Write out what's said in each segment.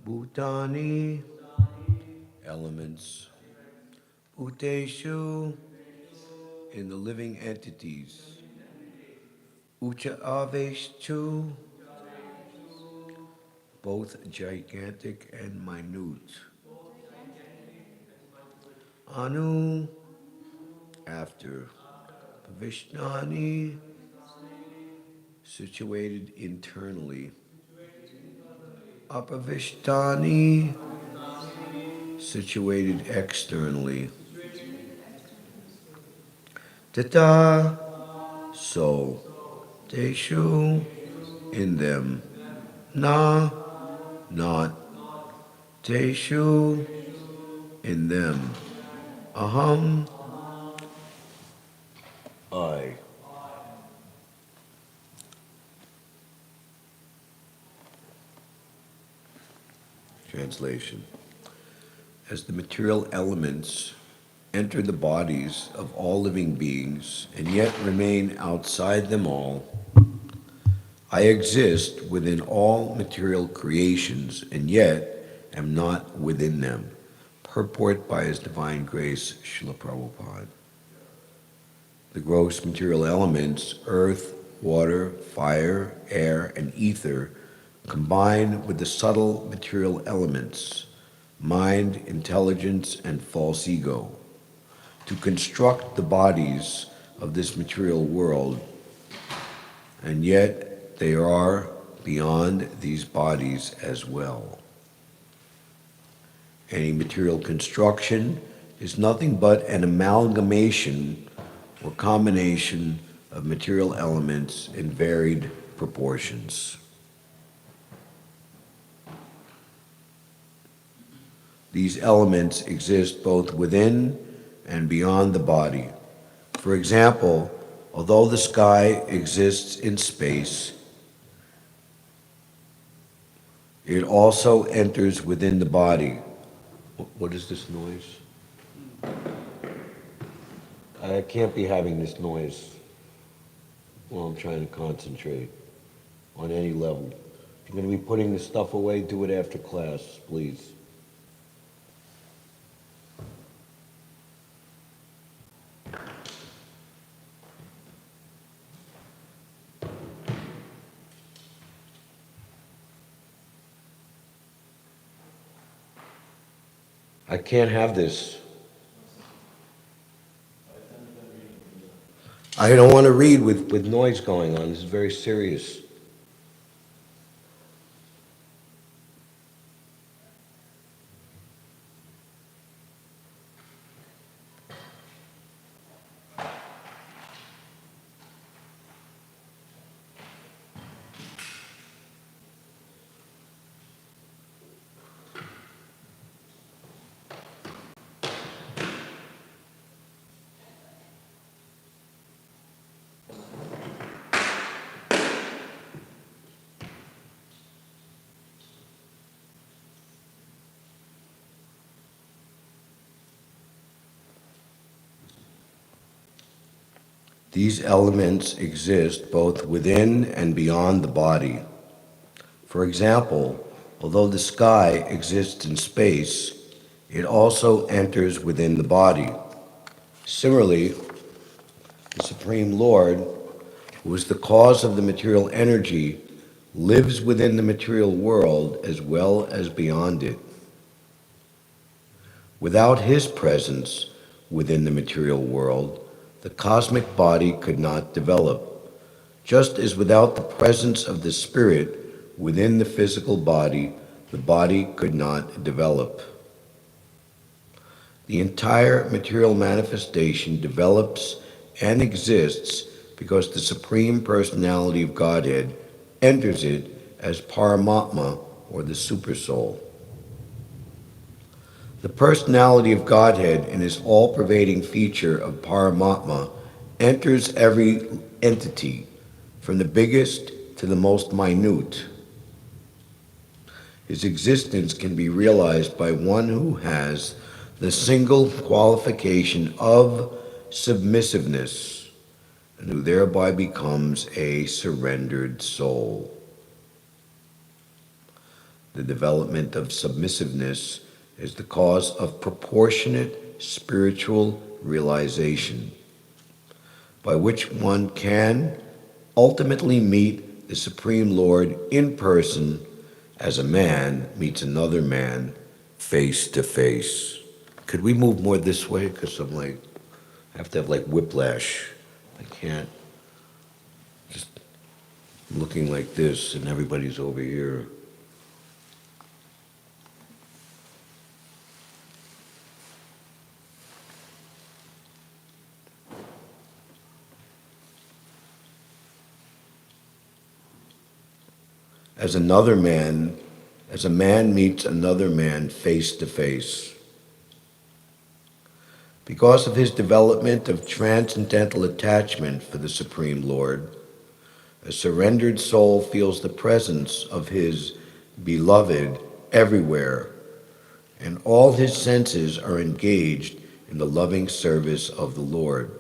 Bhutani, elements. Bhuteshu, in the living entities. Ucha aveshtu, both gigantic and minute. Anu, after. Vishnani, situated internally. Apavishtani, situated externally. Tata, so. Teshu, in them. Na, not. Teshu, in them. Aham, I. Translation. As the material elements enter the bodies of all living beings and yet remain outside them all, I exist within all material creations and yet am not within them. Purport by His Divine Grace, Srila Prabhupada. The gross material elements, earth, water, fire, air, and ether, combine with the subtle material elements, mind, intelligence, and false ego, to construct the bodies of this material world, and yet they are beyond these bodies as well. Any material construction is nothing but an amalgamation or combination of material elements in varied proportions. These elements exist both within and beyond the body. For example, although the sky exists in space, it also enters within the body. What is this noise? I can't be having this noise while I'm trying to concentrate on any level. If you're going to be putting this stuff away, do it after class, please. I can't have this. I don't want to read with noise going on. This is very serious. These elements exist both within and beyond the body. For example, although the sky exists in space, it also enters within the body. Similarly, the Supreme Lord, who is the cause of the material energy, lives within the material world as well as beyond it. Without His presence within the material world, the cosmic body could not develop, just as without the presence of the spirit within the physical body, the body could not develop. The entire material manifestation develops and exists because the Supreme Personality of Godhead enters it as Paramatma, or the Supersoul. The personality of Godhead in His all-pervading feature of Paramatma enters every entity, from the biggest to the most minute. His existence can be realized by one who has the single qualification of submissiveness, and who thereby becomes a surrendered soul. The development of submissiveness is the cause of proportionate spiritual realization, by which one can ultimately meet the Supreme Lord in person as a man meets another man face to face. Could we move more this way? Because I have to have whiplash. I can't just looking like this and everybody's over here. As a man meets another man face to face. Because of his development of transcendental attachment for the Supreme Lord, a surrendered soul feels the presence of his beloved everywhere, and all his senses are engaged in the loving service of the Lord.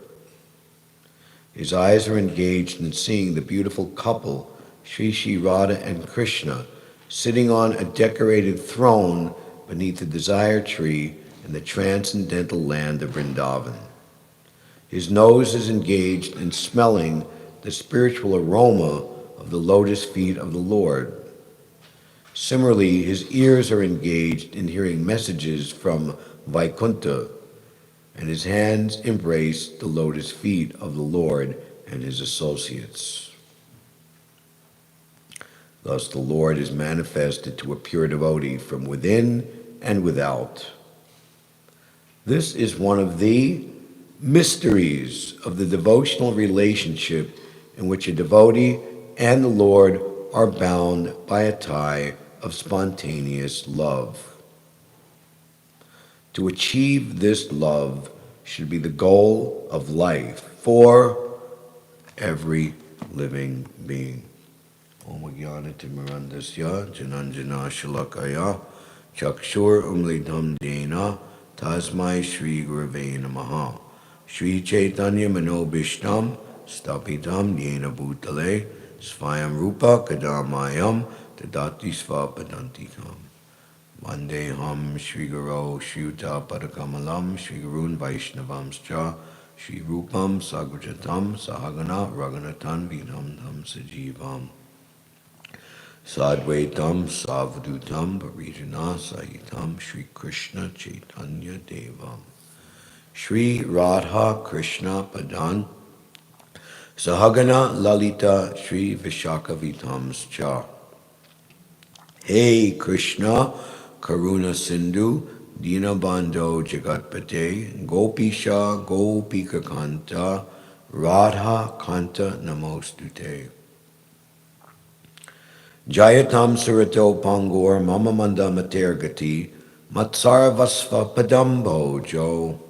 His eyes are engaged in seeing the beautiful couple, Sri Radha and Krishna, sitting on a decorated throne beneath the desire tree in the transcendental land of Vrindavan. His nose is engaged in smelling the spiritual aroma of the lotus feet of the Lord. Similarly, his ears are engaged in hearing messages from Vaikuntha, and his hands embrace the lotus feet of the Lord and his associates. Thus, the Lord is manifested to a pure devotee from within and without. This is one of the mysteries of the devotional relationship in which a devotee and the Lord are bound by a tie of spontaneous love. To achieve this love should be the goal of life for every living being. Om Jnana-timirandasya Jananjana Shalakaya Chakshur Umlitam Dena Tasmai Shri Gurave Namaha Shri Caitanya Manobishtam Stapitam Yena Bhutale Svayam Rupa Kadamayam Tadati Svapadantikam Vandeham Shri Guru Shriyuta Padakamalam Shri Gurun Vaishnavamscha Shri Rupam Sagrajatam Sahagana Raghunatan Vinam Tham Sajivam Sadvaitam Savdutam Parijana Sahitam Shri Krishna Chaitanya Devam Shri Radha Krishna Padan Sahagana Lalita Shri Vishakavitamscha. Hey Krishna Karuna Sindhu Dinabandho Jagatpate Gopisha Gopika Kanta Radha Kanta Namostute. Jayatam Surato Pangur Mama Manda Matergati Matsarvasva Padambo Jo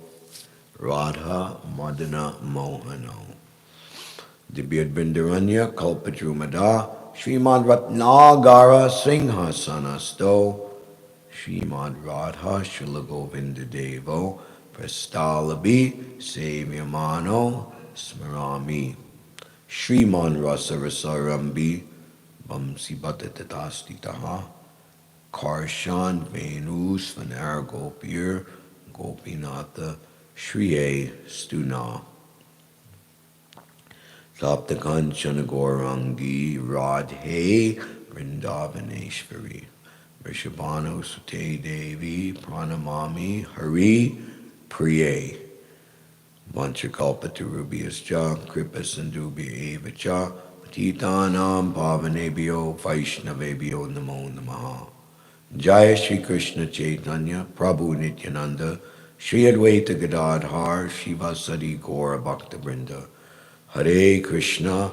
Radha Madana Mohano Dibyad Bindaranya Kalpadrumada Srimad Ratnagara Singhasanasto Srimad Radha Shilagovinda Devo Prastalabi Sevyamano Smarami Sriman Rasa Rasarambi Bamsi Bhatatasti Taha Karshan Venus Vanar Gopir Gopinatha Shriye Stuna Saptakanchana Gaurangi Radhe Vrindavaneshwari Vrishabhanu Sute Devi Pranamami Hari Priye Vanchakalpatarubhyascha Kripa Sindhubhya Evacha Titanam Bhavanebhyo Vaishnavebhyo Namo Namaha. Jaya Shri Krishna Chaitanya Prabhu Nityananda Shri Advaita Gadadhar Shivasadi Gaura Bhakta Vrinda. Hare Krishna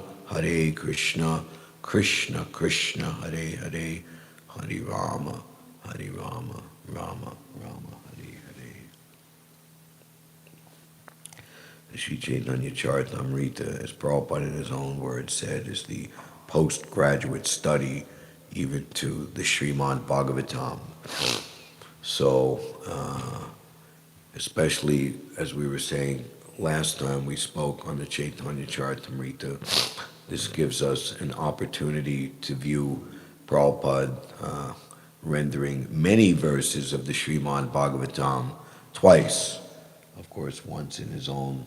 Krishna Krishna Hare Hare Hare Rāma Rama Rama Hare Hare. The Sri Caitanya-caritāmṛta, as Prabhupada in his own words said, is the postgraduate study even to the Srimad Bhagavatam. So, especially as we were saying last time we spoke on the Caitanya-caritāmṛta, this gives us an opportunity to view Prabhupada rendering many verses of the Srimad Bhagavatam twice. Of course, once in his own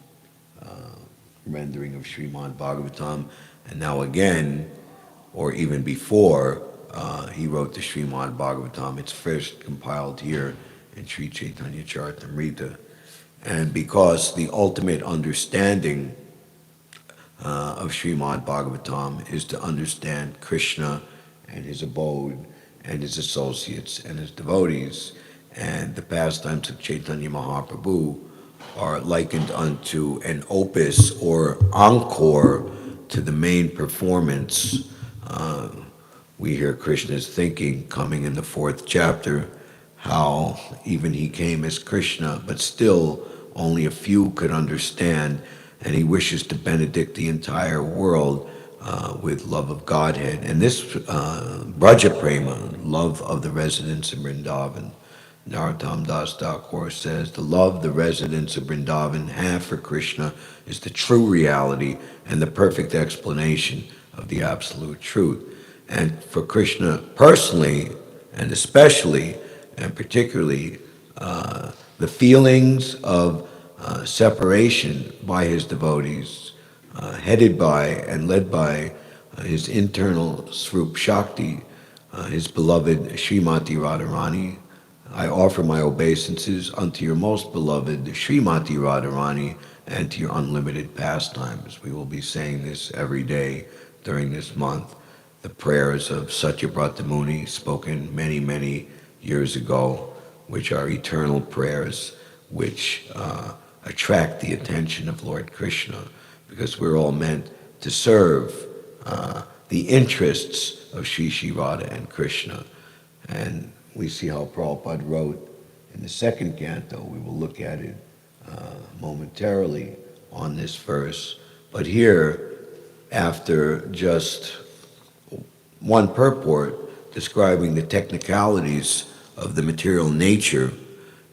rendering of Srimad Bhagavatam, and now again, or even before, he wrote the Srimad Bhagavatam. It's first compiled here in Sri Caitanya-caritāmṛta. And because the ultimate understanding of Srimad Bhagavatam is to understand Krishna and his abode and his associates and his devotees, and the pastimes of Chaitanya Mahaprabhu are likened unto an opus or encore to the main performance. We hear Krishna's thinking coming in the 4th chapter, how even he came as Krishna, but still only a few could understand, and he wishes to benedict the entire world with love of Godhead. And this Braja Prema, love of the residents of Vrindavan, Narottam Das Thakur says, the love the residents of Vrindavan have for Krishna is the true reality and the perfect explanation of the absolute truth. And for Krishna personally, and especially, and particularly, the feelings of separation by his devotees, headed by and led by his internal Swarup Shakti, his beloved Srimati Radharani. I offer my obeisances unto your most beloved Srimati Radharani and to your unlimited pastimes. We will be saying this every day during this month. The prayers of Satyabrata Muni, spoken many, many years ago, which are eternal prayers, which attract the attention of Lord Krishna, because we're all meant to serve the interests of Shri Shri Radha and Krishna. And we see how Prabhupada wrote in the 2nd canto. We will look at it momentarily on this verse. But here, after just one purport describing the technicalities of the material nature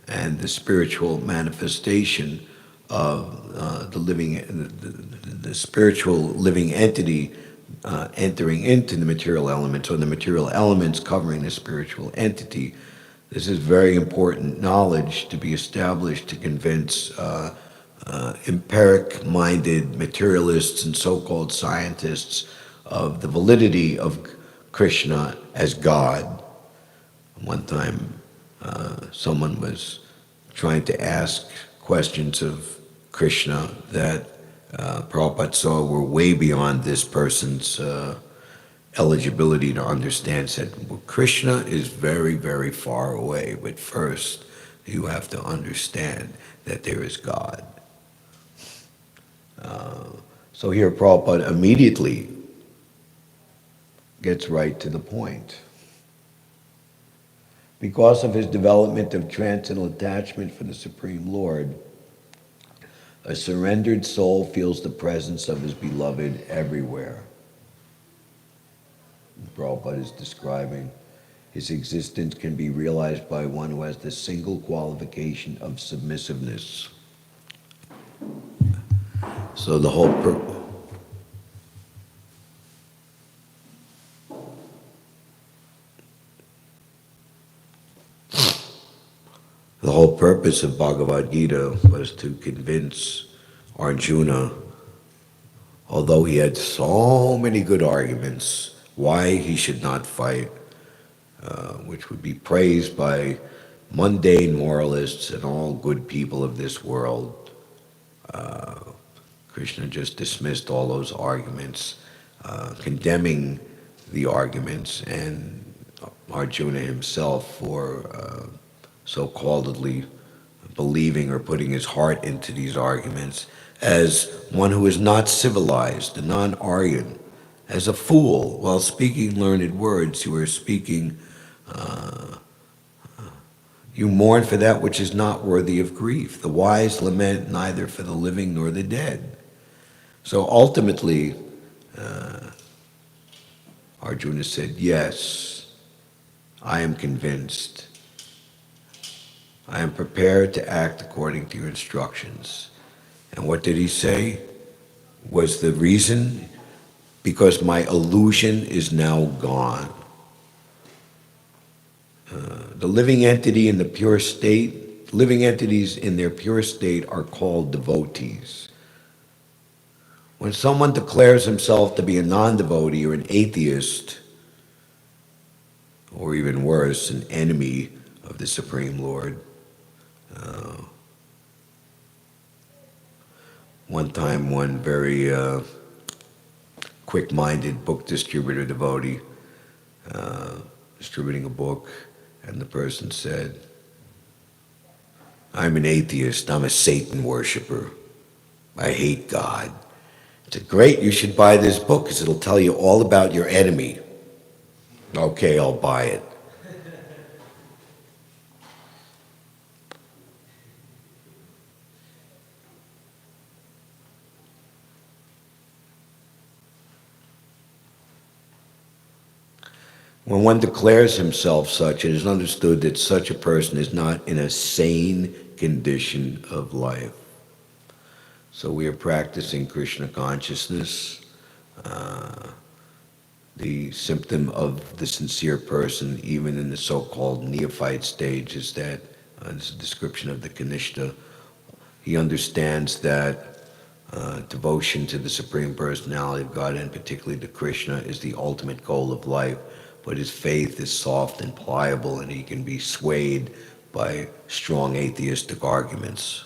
and the spiritual manifestation of the spiritual living entity entering into the material elements, or the material elements covering the spiritual entity. This is very important knowledge to be established to convince empiric-minded materialists and so-called scientists of the validity of Krishna as God. One time, someone was trying to ask questions of Krishna that Prabhupada saw were way beyond this person's eligibility to understand. Said, well, Krishna is very, very far away, but first you have to understand that there is God. So here Prabhupada immediately gets right to the point. Because of his development of transcendental attachment for the Supreme Lord, a surrendered soul feels the presence of his beloved everywhere. Prabhupada is describing his existence can be realized by one who has the single qualification of submissiveness. So the whole purpose of Bhagavad Gita was to convince Arjuna, although he had so many good arguments why he should not fight, which would be praised by mundane moralists and all good people of this world. Krishna just dismissed all those arguments, condemning the arguments, and Arjuna himself for so-calledly believing or putting his heart into these arguments, as one who is not civilized, a non-Aryan, as a fool, while speaking learned words, you are speaking, you mourn for that which is not worthy of grief. The wise lament neither for the living nor the dead. So ultimately, Arjuna said, yes, I am convinced. I am prepared to act according to your instructions. And what did he say? Was the reason? Because my illusion is now gone. The living entity in the pure state, living entities in their pure state are called devotees. When someone declares himself to be a non-devotee or an atheist, or even worse, an enemy of the Supreme Lord, one time one very quick-minded book distributor devotee distributing a book, and the person said, "I'm an atheist, I'm a Satan worshiper, I hate God." I said, "Great, you should buy this book because it'll tell you all about your enemy." "Okay, I'll buy it." When one declares himself such, it is understood that such a person is not in a sane condition of life. So we are practicing Krishna consciousness. The symptom of the sincere person, even in the so-called neophyte stage, is that, this is a description of the Kanishta, he understands that devotion to the Supreme Personality of God, and particularly to Krishna, is the ultimate goal of life. But his faith is soft and pliable, and he can be swayed by strong atheistic arguments.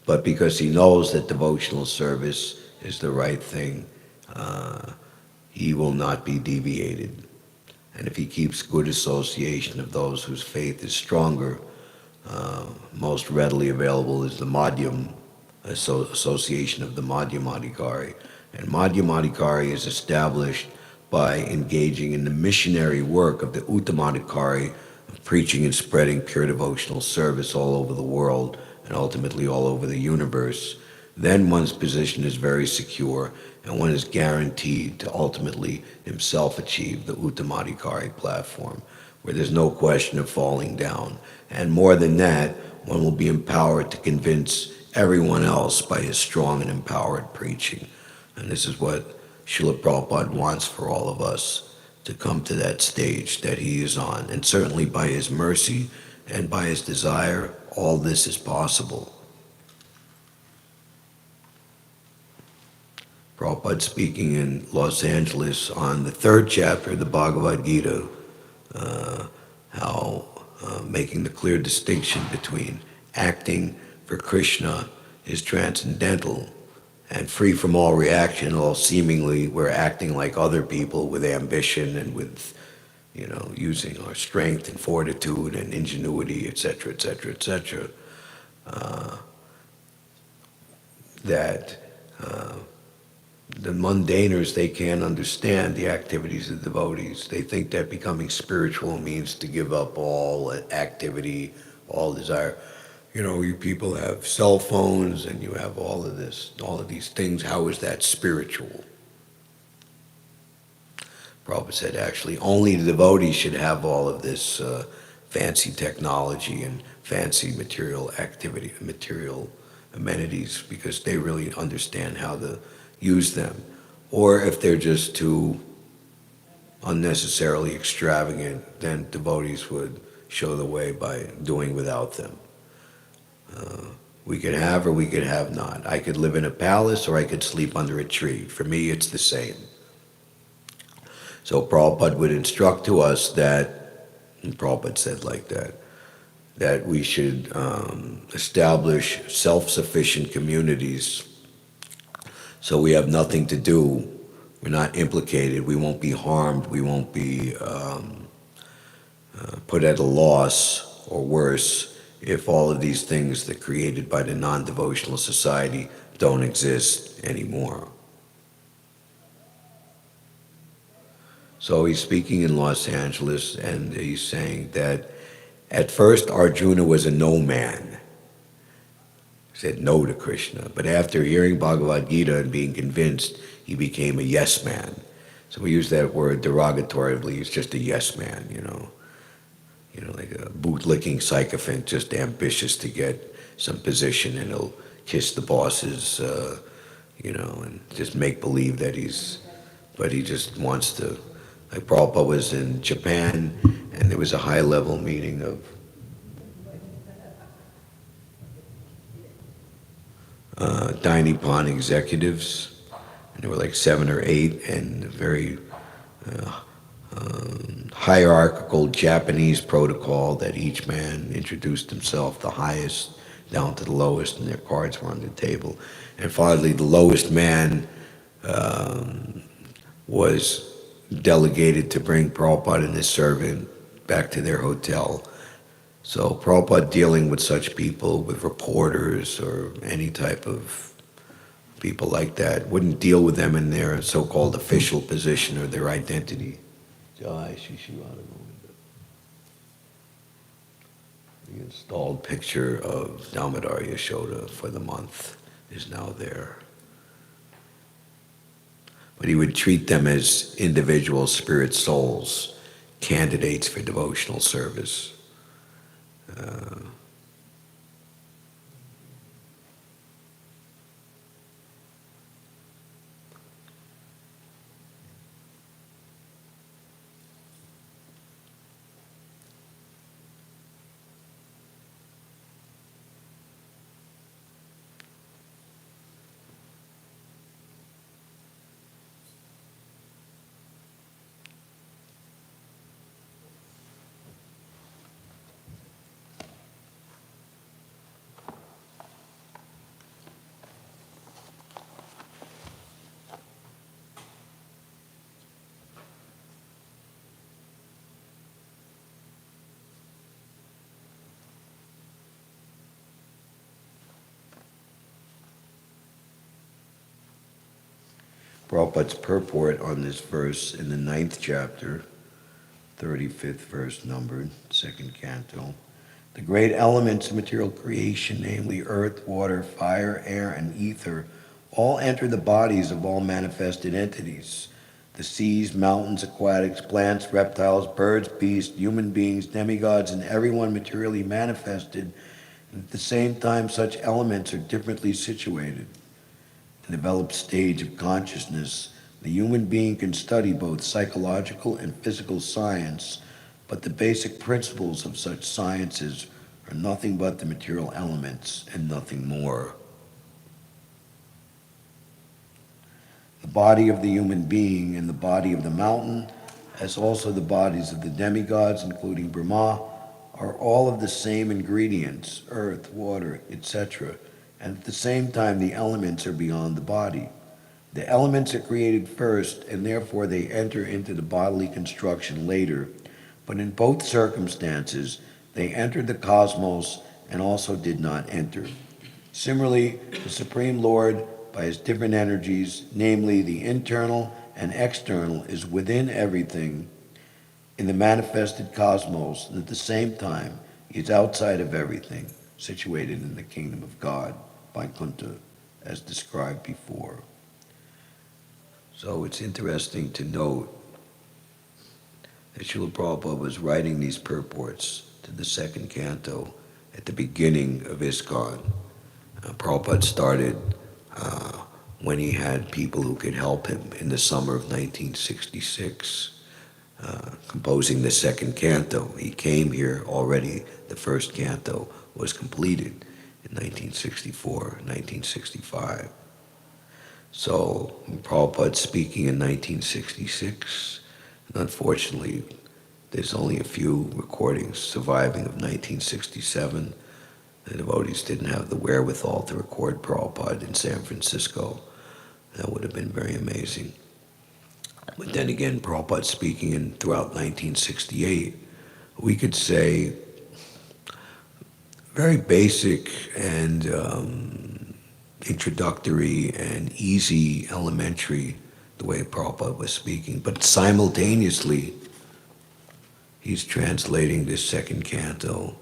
But because he knows that devotional service is the right thing, he will not be deviated. And if he keeps good association of those whose faith is stronger, most readily available is the Madhyam association of the Madhyamadikari. And Madhyamadikari is established by engaging in the missionary work of the Uttamadikari, of preaching and spreading pure devotional service all over the world and ultimately all over the universe. Then one's position is very secure, and one is guaranteed to ultimately himself achieve the Uttamadikari platform, where there's no question of falling down. And more than that, one will be empowered to convince everyone else by his strong and empowered preaching. And this is what Srila Prabhupada wants for all of us, to come to that stage that he is on. And certainly by his mercy and by his desire, all this is possible. Prabhupada speaking in Los Angeles on the 3rd chapter of the Bhagavad Gita, making the clear distinction between acting for Krishna is transcendental and free from all reaction, all seemingly we're acting like other people with ambition and with, using our strength and fortitude and ingenuity, etc., etc., etc. That the mundaners, they can't understand the activities of the devotees. They think that becoming spiritual means to give up all activity, all desire. You people have cell phones and you have all of this, all of these things. How is that spiritual? Prabhupada said, actually, only the devotees should have all of this fancy technology and fancy material activity, material amenities, because they really understand how to use them. Or if they're just too unnecessarily extravagant, then devotees would show the way by doing without them. We could have or we could have not. I could live in a palace or I could sleep under a tree. For me, it's the same. So Prabhupada would instruct to us that, and Prabhupada said like that we should establish self-sufficient communities so we have nothing to do. We're not implicated. We won't be harmed. We won't be put at a loss or worse if all of these things that are created by the non-devotional society don't exist anymore. So he's speaking in Los Angeles, and he's saying that at first Arjuna was a no man. He said no to Krishna, but after hearing Bhagavad Gita and being convinced, he became a yes man. So we use that word derogatorily. He's just a yes man, like a bootlicking sycophant, just ambitious to get some position, and he'll kiss the bosses, and just make believe that but he just wants to Like Prabhupada was in Japan, and there was a high-level meeting of Dainipan executives, and there were like 7 or 8, and very hierarchical Japanese protocol that each man introduced himself, the highest down to the lowest, and their cards were on the table. And finally, the lowest man was delegated to bring Prabhupada and his servant back to their hotel. So Prabhupada dealing with such people, with reporters or any type of people like that, wouldn't deal with them in their so-called official position or their identity. Jai Shri Shri Radha. The installed picture of Damodar Yashoda for the month is now there. But he would treat them as individual spirit souls, candidates for devotional service. Prabhupada's purport on this verse in the 9th chapter, 35th verse numbered, 2nd canto. The great elements of material creation, namely earth, water, fire, air, and ether, all enter the bodies of all manifested entities. The seas, mountains, aquatics, plants, reptiles, birds, beasts, human beings, demigods, and everyone materially manifested. And at the same time, such elements are differently situated. In the developed stage of consciousness, the human being can study both psychological and physical science, but the basic principles of such sciences are nothing but the material elements and nothing more. The body of the human being and the body of the mountain, as also the bodies of the demigods, including Brahma, are all of the same ingredients, earth, water, etc., and at the same time the elements are beyond the body. The elements are created first, and therefore they enter into the bodily construction later, but in both circumstances they entered the cosmos and also did not enter. Similarly, the Supreme Lord, by his different energies, namely the internal and external, is within everything in the manifested cosmos, and at the same time he is outside of everything, situated in the kingdom of God, Vaikuntha, as described before. So it's interesting to note that Srila Prabhupada was writing these purports to the 2nd canto at the beginning of ISKCON. Prabhupada started when he had people who could help him in the summer of 1966, composing the 2nd canto. He came here already, the 1st canto was completed in 1964, 1965. So Prabhupada speaking in 1966, and unfortunately there's only a few recordings surviving of 1967. The devotees didn't have the wherewithal to record Prabhupada in San Francisco. That would have been very amazing. But then again, Prabhupada speaking throughout 1968, we could say very basic and introductory and easy, elementary, the way Prabhupada was speaking. But simultaneously, he's translating this 2nd canto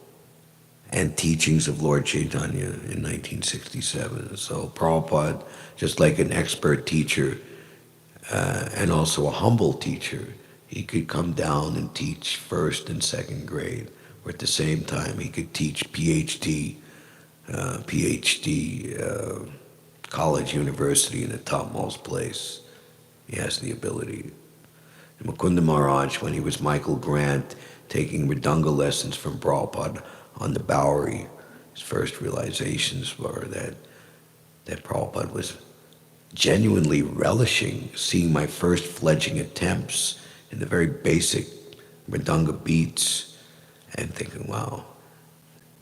and teachings of Lord Chaitanya in 1967. So Prabhupada, just like an expert teacher and also a humble teacher, he could come down and teach 1st and 2nd grade, or at the same time he could teach PhD, college, university in the topmost place. He has the ability. Mukunda Maharaj, when he was Michael Grant, taking Mridanga lessons from Prabhupada on the Bowery, his first realizations were that Prabhupada was genuinely relishing seeing my first fledgling attempts in the very basic Mridanga beats and thinking, wow,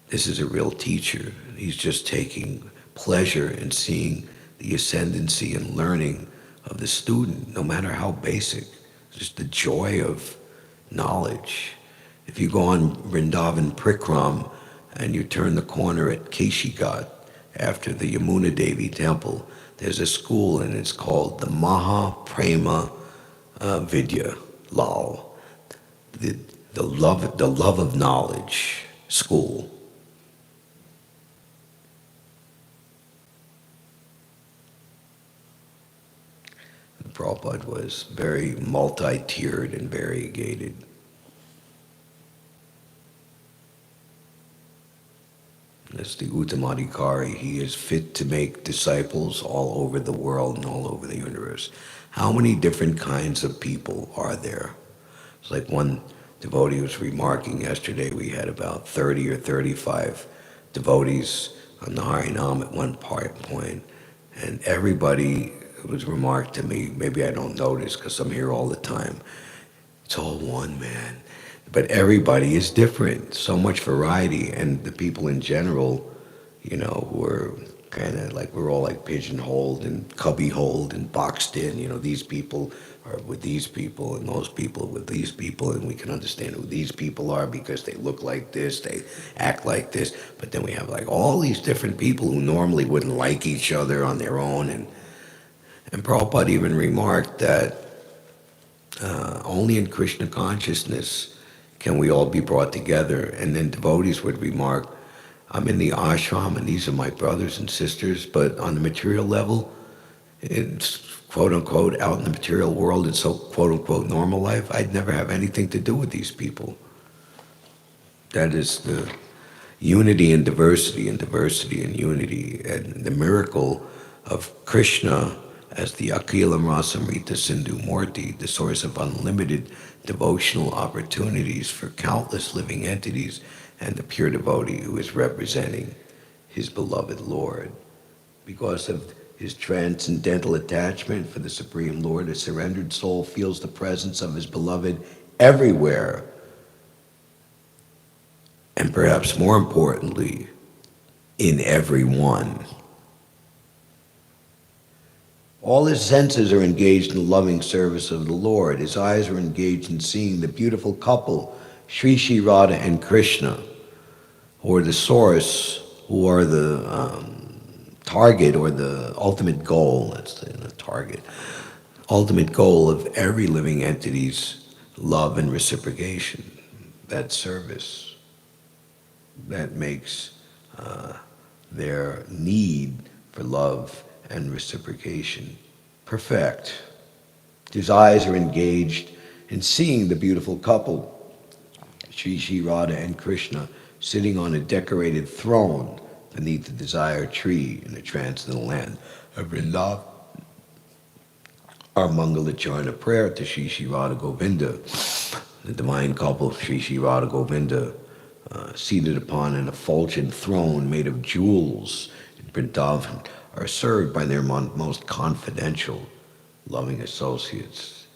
this is a real teacher. He's just taking pleasure in seeing the ascendancy and learning of the student, no matter how basic. Just the joy of knowledge. If you go on Vrindavan Prikram and you turn the corner at Keshighat after the Yamuna Devi temple, there's a school and it's called the Maha Prema Vidya Lal, the love of knowledge school. And Prabhupada was very multi-tiered and variegated. That's the Uttamadhikari. He is fit to make disciples all over the world and all over the universe. How many different kinds of people are there? It's like one devotee was remarking yesterday, we had about 30 or 35 devotees on the Harinam at one point, and everybody was remarked to me, maybe I don't notice because I'm here all the time, it's all one, man. But everybody is different, so much variety, and the people in general, you know, were kind of like, we're all like pigeonholed and cubbyholed and boxed in, you know, these people are with these people and those people with these people, and we can understand who these people are because they look like this, they act like this, but then we have like all these different people who normally wouldn't like each other on their own, and Prabhupada even remarked that only in Krishna consciousness can we all be brought together. And then devotees would remark, I'm in the ashram and these are my brothers and sisters, but on the material level, it's quote unquote out in the material world, it's so quote unquote normal life, I'd never have anything to do with these people. That is the unity and diversity and diversity and unity, and the miracle of Krishna as the Akilam Rasamrita Sindhu Murti, the source of unlimited devotional opportunities for countless living entities, and the pure devotee who is representing his beloved Lord. Because of his transcendental attachment for the Supreme Lord, a surrendered soul feels the presence of his beloved everywhere, and perhaps more importantly, in everyone. All his senses are engaged in the loving service of the Lord. His eyes are engaged in seeing the beautiful couple, Sri Sri Radha and Krishna, who are the source, who are the target or the ultimate goal, that's the target, ultimate goal of every living entity's love and reciprocation, that service that makes their need for love and reciprocation perfect. His eyes are engaged in seeing the beautiful couple, Sri Sri Radha and Krishna, sitting on a decorated throne beneath the desire tree in the transcendental land of Vrindavan. Our Mangalacharna prayer to Sri Sri Radha Govinda, the divine couple, Sri Sri Radha Govinda, seated upon an effulgent throne made of jewels in Vrindavan, are served by their most confidential, loving associates.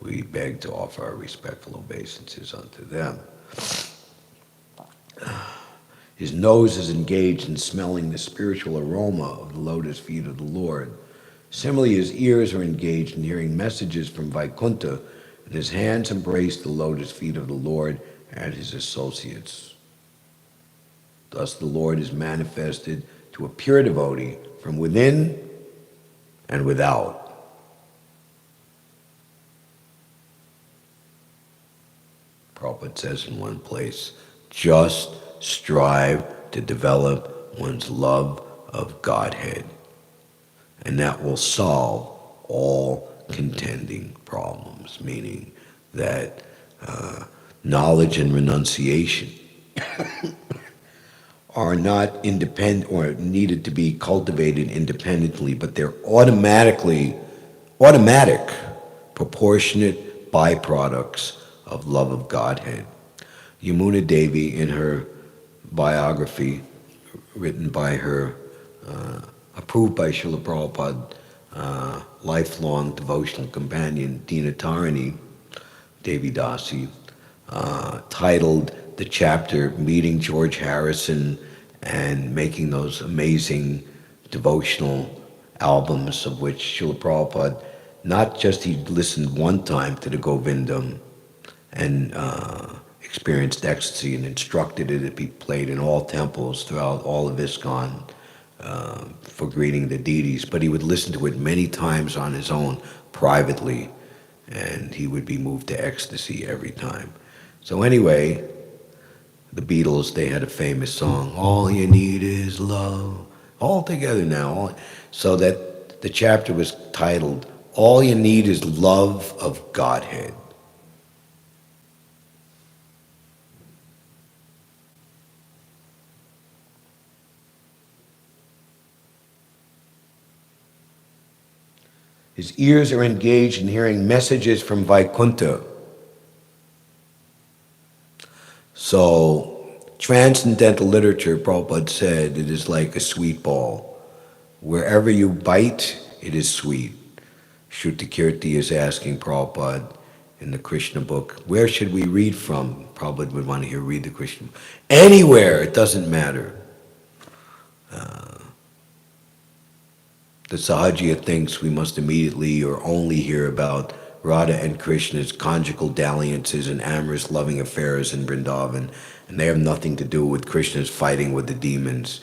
We beg to offer our respectful obeisances unto them. His nose is engaged in smelling the spiritual aroma of the lotus feet of the Lord. Similarly, his ears are engaged in hearing messages from Vaikuntha, and his hands embrace the lotus feet of the Lord and his associates. Thus the Lord is manifested to a pure devotee from within and without. Prabhupada says in one place, just strive to develop one's love of Godhead, and that will solve all contending problems, meaning that knowledge and renunciation are not independent or needed to be cultivated independently, but they're automatic, proportionate, byproducts of love of Godhead. Yamuna Devi, in her biography, written by her, approved by Srila Prabhupada, lifelong devotional companion, Dina Tarini, Devi Dasi, titled the chapter Meeting George Harrison and making those amazing devotional albums, of which Srila Prabhupada, not just he listened one time to the Govindam and experienced ecstasy and instructed it to be played in all temples throughout all of ISKCON for greeting the deities, but he would listen to it many times on his own privately, and he would be moved to ecstasy every time. So anyway, the Beatles, they had a famous song, "All You Need Is Love," all together now. So that the chapter was titled, "All You Need Is Love of Godhead." His ears are engaged in hearing messages from Vaikuntha. So, transcendental literature, Prabhupada said, it is like a sweet ball. Wherever you bite, it is sweet. Shruti-kirti is asking Prabhupada in the Krishna book, where should we read from? Prabhupada would want to hear read the Krishna book. Anywhere, it doesn't matter. The Sahajiya thinks we must immediately or only hear about Radha and Krishna's conjugal dalliances and amorous loving affairs in Vrindavan, and they have nothing to do with Krishna's fighting with the demons.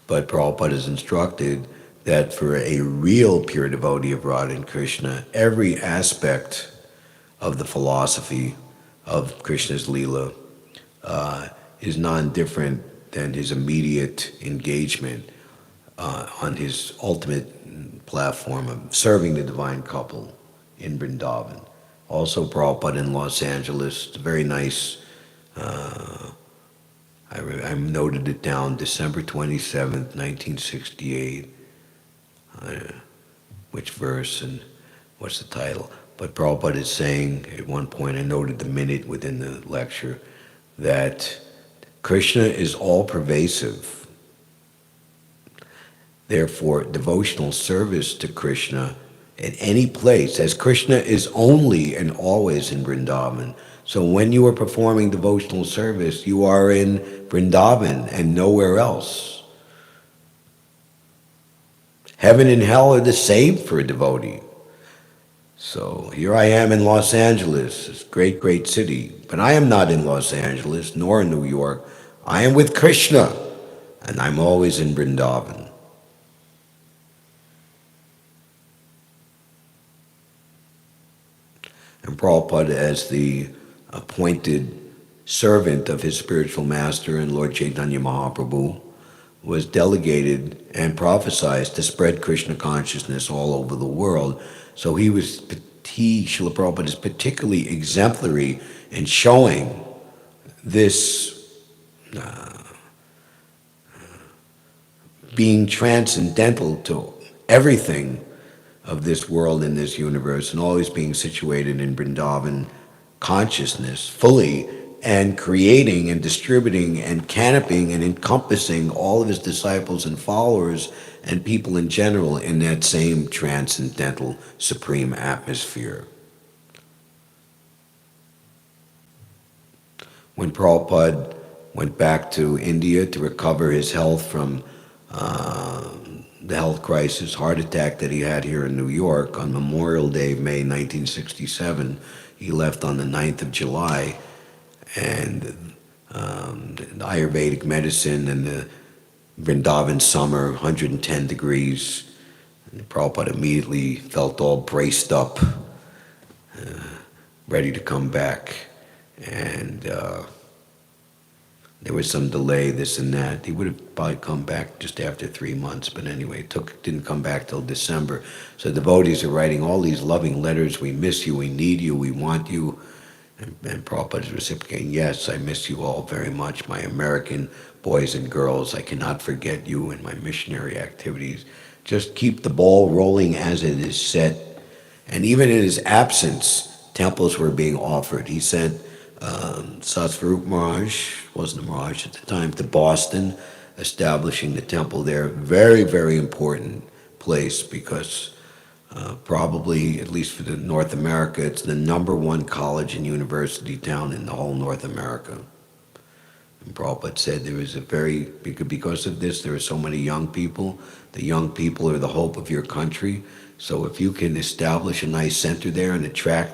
But Prabhupada has instructed that for a real pure devotee of Radha and Krishna, every aspect of the philosophy of Krishna's Leela is non-different than his immediate engagement on his ultimate platform of serving the divine couple in Vrindavan. Also Prabhupada in Los Angeles, it's very nice. I noted it down, December 27th, 1968. Which verse and what's the title? But Prabhupada is saying, at one point I noted the minute within the lecture, that Krishna is all-pervasive. Therefore, devotional service to Krishna at any place, as Krishna is only and always in Vrindavan. So when you are performing devotional service, you are in Vrindavan and nowhere else. Heaven and hell are the same for a devotee. So here I am in Los Angeles, this great, great city. But I am not in Los Angeles, nor in New York. I am with Krishna, and I'm always in Vrindavan. And Prabhupada, as the appointed servant of his spiritual master and Lord Chaitanya Mahaprabhu, was delegated and prophesied to spread Krishna consciousness all over the world. So Srila Prabhupada, is particularly exemplary in showing this being transcendental to everything of this world and this universe, and always being situated in Vrindavan consciousness fully, and creating and distributing and canopying and encompassing all of his disciples and followers and people in general in that same transcendental supreme atmosphere. When Prabhupada went back to India to recover his health from the health crisis, heart attack that he had here in New York on Memorial Day, May 1967, he left on the 9th of July, and the Ayurvedic medicine and the Vrindavan summer, 110 degrees, and Prabhupada immediately felt all braced up, ready to come back. And there was some delay, this and that. He would have probably come back just after 3 months, but anyway, didn't come back till December. So devotees are writing all these loving letters, we miss you, we need you, we want you. And Prabhupada is reciprocating, yes, I miss you all very much, my American boys and girls. I cannot forget you and my missionary activities. Just keep the ball rolling as it is set. And even in his absence, temples were being offered. He sent Satsvarup Maharaj, wasn't a Maharaj at the time, to Boston, establishing the temple there. Very, very important place because probably, at least for the North America, it's the #1 college and university town in the whole North America. And Prabhupada said there is because of this, there are so many young people. The young people are the hope of your country. So if you can establish a nice center there and attract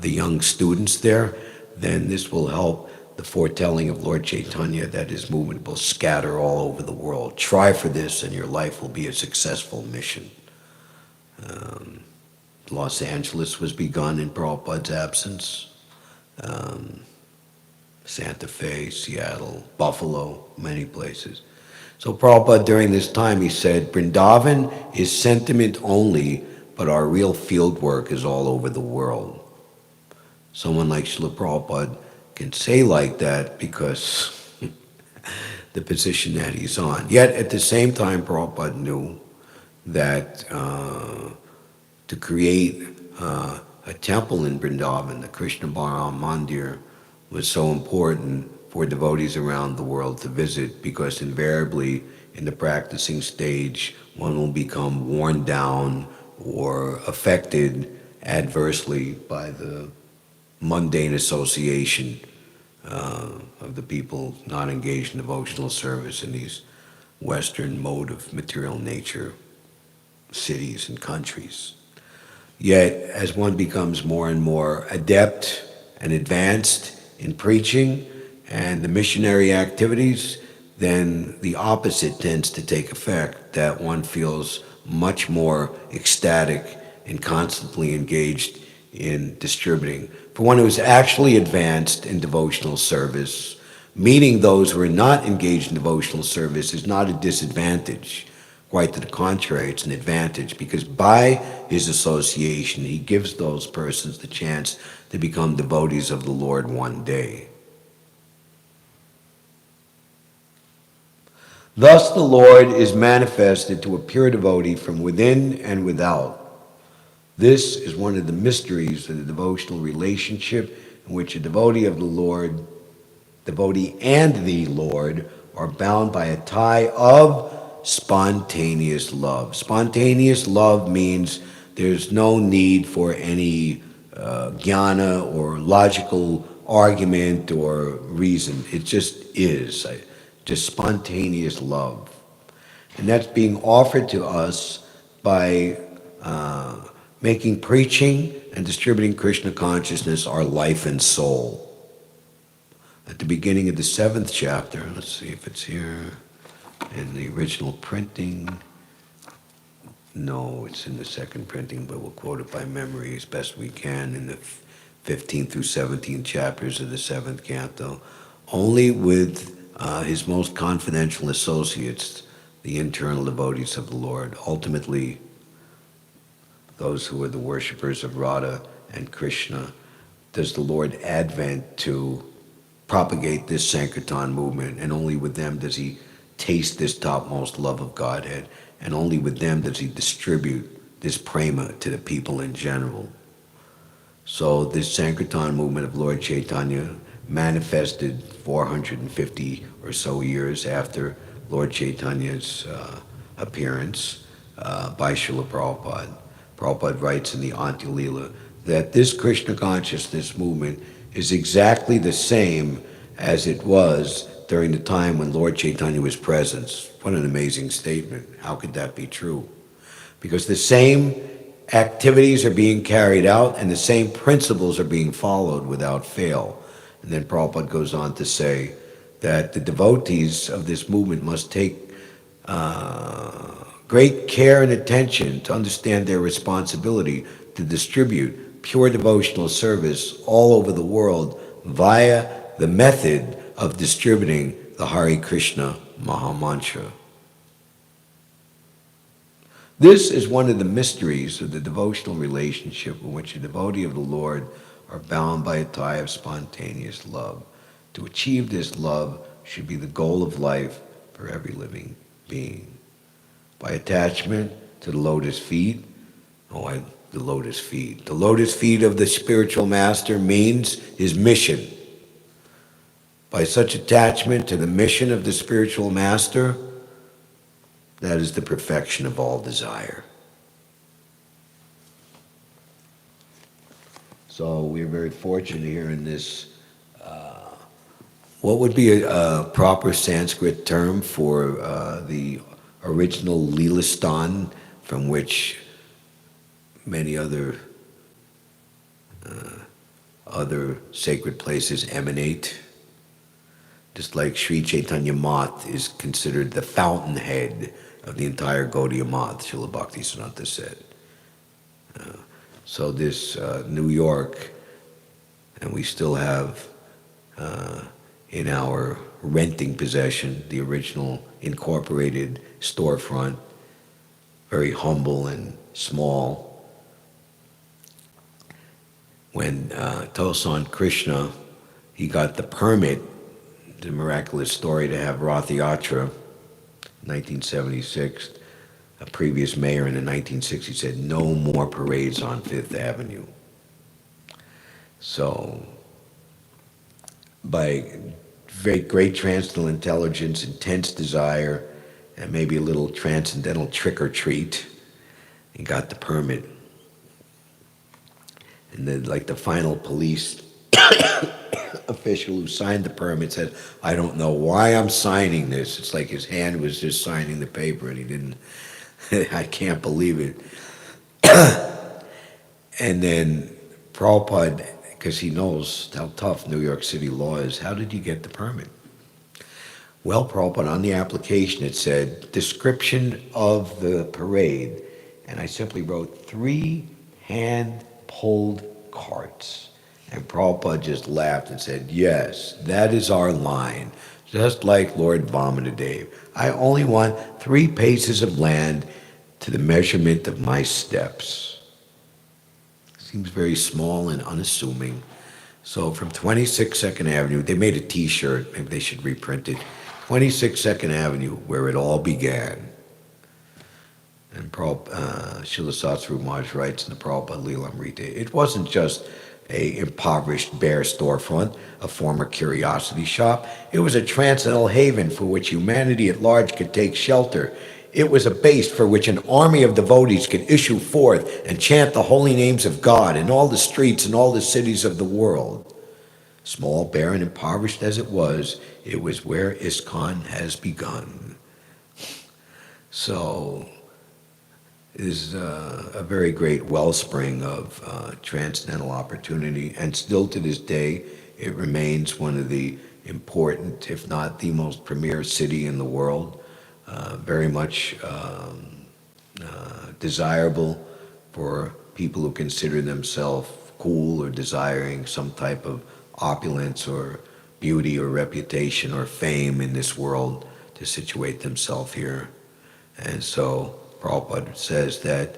the young students there, then this will help the foretelling of Lord Chaitanya that his movement will scatter all over the world. Try for this and your life will be a successful mission. Los Angeles was begun in Prabhupada's absence. Santa Fe, Seattle, Buffalo, many places. So Prabhupada during this time, he said, Vrindavan is sentiment only, but our real field work is all over the world. Someone like Srila Prabhupada can say like that because the position that he's on. Yet at the same time, Prabhupada knew that to create a temple in Vrindavan, the Krishna Balaram Mandir, was so important for devotees around the world to visit, because invariably in the practicing stage, one will become worn down or affected adversely by the mundane association of the people not engaged in devotional service in these Western mode of material nature cities and countries. Yet, as one becomes more and more adept and advanced in preaching and the missionary activities, then the opposite tends to take effect, that one feels much more ecstatic and constantly engaged in distributing. For one who is actually advanced in devotional service, meeting those who are not engaged in devotional service is not a disadvantage. Quite to the contrary, it's an advantage, because by his association, he gives those persons the chance to become devotees of the Lord one day. Thus the Lord is manifested to a pure devotee from within and without. This is one of the mysteries of the devotional relationship, in which a devotee and the Lord are bound by a tie of spontaneous love. Spontaneous love means there's no need for any jnana or logical argument or reason. It just is, just spontaneous love. And that's being offered to us by making preaching and distributing Krishna consciousness our life and soul. At the beginning of the 7th chapter, let's see if it's here in the original printing. No, it's in the second printing, but we'll quote it by memory as best we can in the 15th through 17th chapters of the 7th canto. Only with his most confidential associates, the internal devotees of the Lord, ultimately those who are the worshippers of Radha and Krishna, does the Lord advent to propagate this Sankirtan movement, and only with them does he taste this topmost love of Godhead, and only with them does he distribute this prema to the people in general. So this Sankirtan movement of Lord Chaitanya manifested 450 or so years after Lord Chaitanya's appearance by Srila Prabhupada. Prabhupada writes in the Ādi-līlā that this Krishna consciousness movement is exactly the same as it was during the time when Lord Chaitanya was present. What an amazing statement. How could that be true? Because the same activities are being carried out and the same principles are being followed without fail. And then Prabhupada goes on to say that the devotees of this movement must take great care and attention to understand their responsibility to distribute pure devotional service all over the world via the method of distributing the Hare Krishna Mahamantra. This is one of the mysteries of the devotional relationship in which a devotee of the Lord are bound by a tie of spontaneous love. To achieve this love should be the goal of life for every living being. By attachment to the lotus feet, I the lotus feet. The lotus feet of the spiritual master means his mission. By such attachment to the mission of the spiritual master, that is the perfection of all desire. So we're very fortunate here in this, what would be a proper Sanskrit term for the original Līlastān from which many other sacred places emanate? Just like Sri Caitanya Math is considered the fountainhead of the entire Gaudiya Math, Srila Bhaktisiddhanta said. So this New York, and we still have in our renting possession the original incorporated storefront, very humble and small. When Tosan Krishna, he got the permit, the miraculous story, to have Rath Yatra, 1976, a previous mayor in the 1960s said, no more parades on Fifth Avenue. So, by very great transcendental intelligence, intense desire, and maybe a little transcendental trick or treat, he got the permit. And then, like, the final police official who signed the permit said, I don't know why I'm signing this. It's like his hand was just signing the paper and he didn't, I can't believe it. And then Prabhupada, because he knows how tough New York City law is, how did you get the permit? Well, Prabhupada, on the application it said, description of the parade, and I simply wrote 3 hand-pulled carts. And Prabhupada just laughed and said, yes, that is our line, just like Lord Vamanadev. I only want 3 paces of land to the measurement of my steps. Seems very small and unassuming. So from 26 Second Avenue, they made a t-shirt, maybe they should reprint it, 26 Second Avenue, where it all began. And Srila Satsvarupa Maharaj writes in the Ādi-līlā, it wasn't just a impoverished bare storefront, a former curiosity shop. It was a transcendental haven for which humanity at large could take shelter. It was a base for which an army of devotees could issue forth and chant the holy names of God in all the streets and all the cities of the world. Small, bare, and impoverished as it was where ISKCON has begun. So, is a very great wellspring of transcendental opportunity, and still to this day it remains one of the important, if not the most premier city in the world, very much desirable for people who consider themselves cool or desiring some type of opulence or beauty or reputation or fame in this world to situate themselves here. And so Prabhupada says that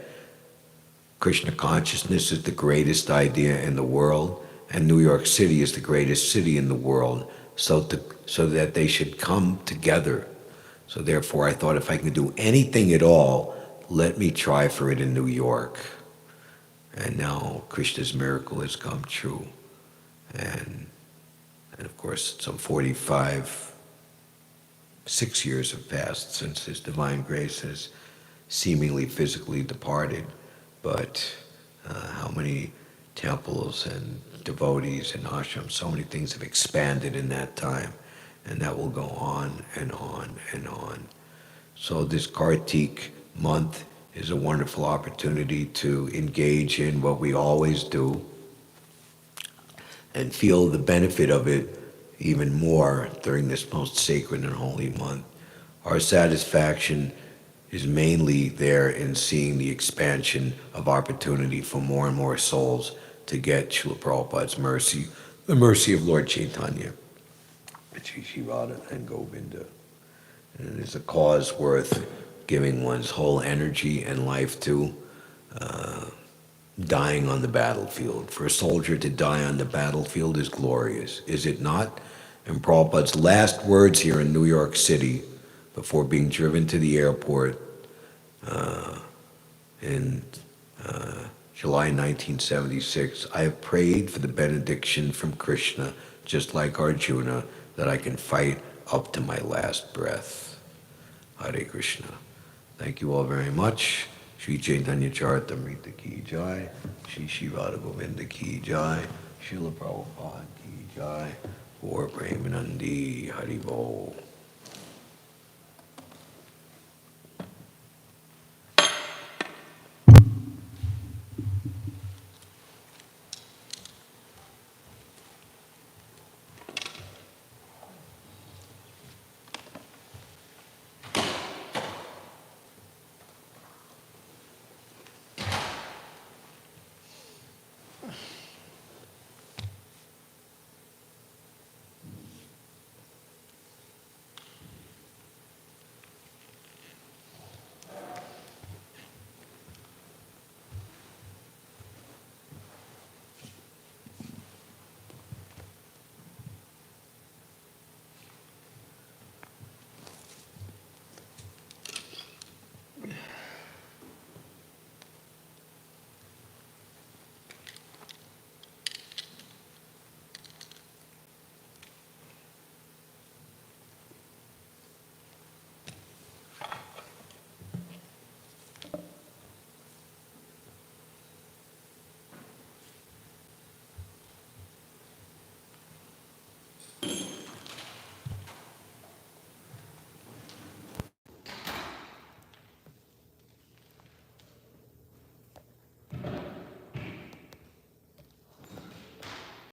Krishna consciousness is the greatest idea in the world, and New York City is the greatest city in the world, so that they should come together. So therefore I thought, if I can do anything at all, let me try for it in New York. And now Krishna's miracle has come true. And of course, some 6 years have passed since His Divine Grace has seemingly physically departed, but how many temples and devotees and ashrams, so many things have expanded in that time, and that will go on and on and on. So this Kartik month is a wonderful opportunity to engage in what we always do and feel the benefit of it even more during this most sacred and holy month. Our satisfaction is mainly there in seeing the expansion of opportunity for more and more souls to get Srila Prabhupada's mercy, the mercy of Lord Chaitanya, Shri Radha and Govinda. And it is a cause worth giving one's whole energy and life to, dying on the battlefield. For a soldier to die on the battlefield is glorious, is it not? And Prabhupada's last words here in New York City, before being driven to the airport in July 1976. I have prayed for the benediction from Krishna, just like Arjuna, that I can fight up to my last breath. Hare Krishna. Thank you all very much. Shri Caitanya-caritāmṛta ki jai. Shri Radha Govinda ki jai. Srila Prabhupada ki jai. Or Premanandi Hari Bol.